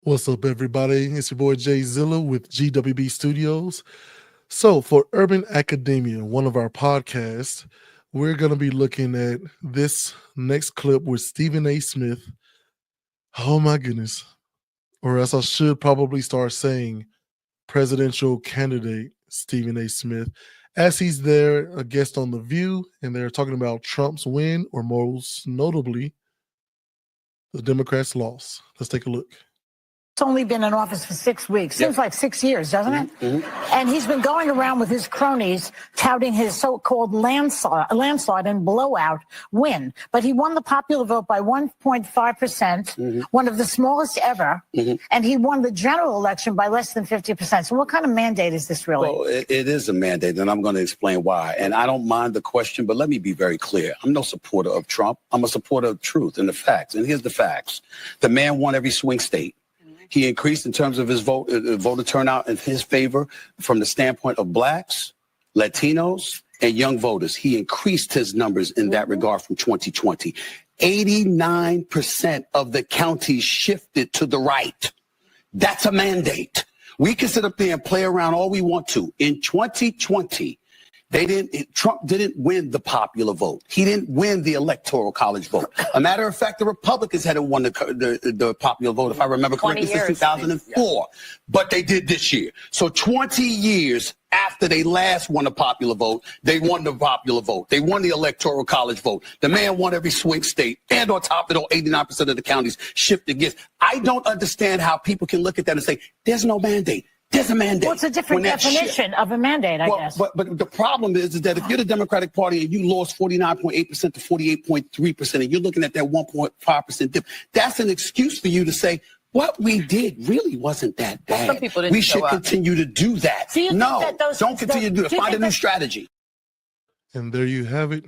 What's up, everybody? It's your boy Jay Zilla with GWB Studios. So, for Urban Academia, one of our podcasts, we're going to be looking at this next clip with Stephen A. Smith. Oh, my goodness. Or else I should probably start saying presidential candidate Stephen A. Smith, as he's there, a guest on The View, and they're talking about Trump's win, or most notably, the Democrats' loss. Let's take a look. He's only been in office for 6 weeks. Seems like 6 years, doesn't it? Mm-hmm. And he's been going around with his cronies touting his so-called landslide and blowout win. But he won the popular vote by 1.5%, one of the smallest ever. And he won the general election by less than 50%. So what kind of mandate is this really? Well, it is a mandate, and I'm going to explain why. And I don't mind the question, but let me be very clear. I'm no supporter of Trump. I'm a supporter of truth and the facts. And here's the facts. The man won every swing state. He increased in terms of his voter turnout in his favor from the standpoint of blacks, Latinos, and young voters. He increased his numbers in that regard from 2020. 89% of the counties shifted to the right. That's a mandate. We can sit up there and play around all we want to. In 2020, Trump didn't win the popular vote. He didn't win the electoral college vote. A matter of fact, the Republicans hadn't won the popular vote, if I remember correctly, since 2004. But they did this year. So 20 years after they last won the popular vote, they won the popular vote. They won the electoral college vote. The man won every swing state. And on top of it all, 89% of the counties shifted against. I don't understand how people can look at that and say, there's no mandate. There's a mandate. Well, it's a different definition of a mandate, I guess. But the problem is that if you're the Democratic Party and you lost 49.8% to 48.3%, and you're looking at that 1.5% dip, that's an excuse for you to say, what we did really wasn't that bad. Some people didn't we should continue to do that. No, don't continue to do it. Find a new strategy. And there you have it.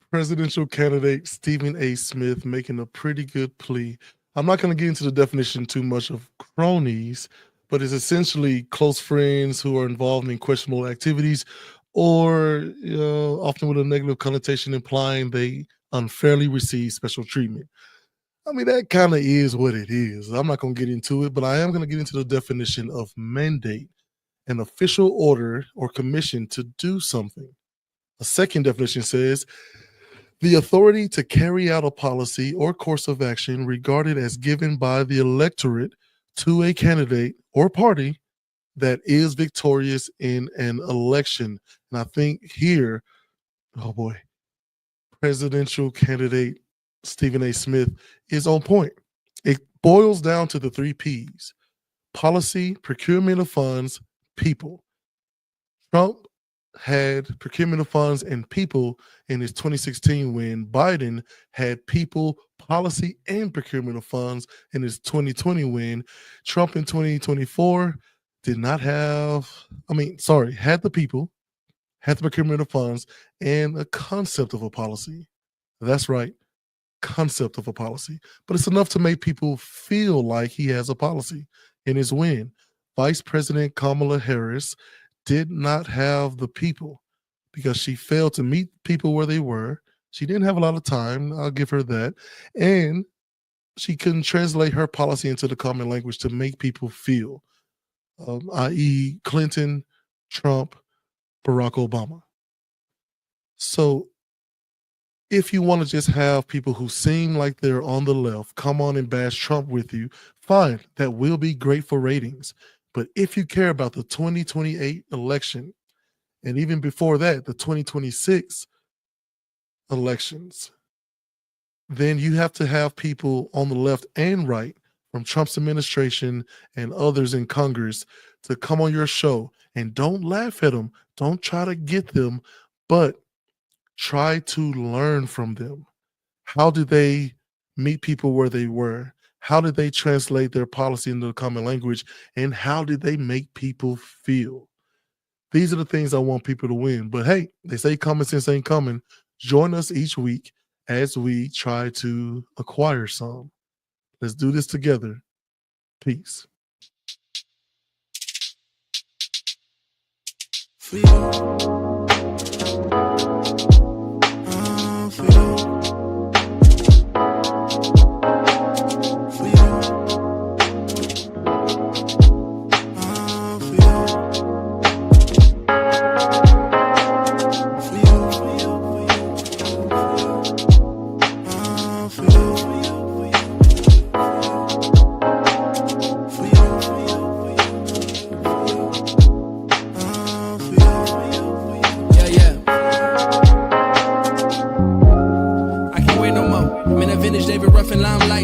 Presidential candidate Stephen A. Smith making a pretty good plea. I'm not going to get into the definition too much of cronies, but it's essentially close friends who are involved in questionable activities, or often with a negative connotation implying they unfairly receive special treatment. I mean, that kind of is what it is. I'm not going to get into it, but I am going to get into the definition of mandate, an official order or commission to do something. A second definition says, the authority to carry out a policy or course of action regarded as given by the electorate to a candidate or party that is victorious in an election. And I think here, oh boy, presidential candidate Stephen A. Smith is on point. It boils down to the 3 Ps: policy, procurement of funds, people. Trump had procurement of funds and people in his 2016 win. Biden had people, policy, and procurement of funds in his 2020 win. Trump in 2024 did not have, had the people, had the procurement of funds, and a concept of a policy. That's right, concept of a policy. But it's enough to make people feel like he has a policy in his win. Vice President Kamala Harris did not have the people because she failed to meet people where they were. She didn't have a lot of time. I'll give her that. And she couldn't translate her policy into the common language to make people feel, i.e. Clinton, Trump, Barack Obama. So if you want to just have people who seem like they're on the left come on and bash Trump with you, fine. That will be great for ratings. But if you care about the 2028 election, and even before that, the 2026 elections, then you have to have people on the left and right from Trump's administration and others in Congress to come on your show. And don't laugh at them. Don't try to get them, but try to learn from them. How did they meet people where they were? How did they translate their policy into the common language? And how did they make people feel? These are the things I want people to win. But hey, they say common sense ain't coming. Join us each week as we try to acquire some. Let's do this together. Peace. For you. For you.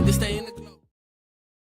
like to stay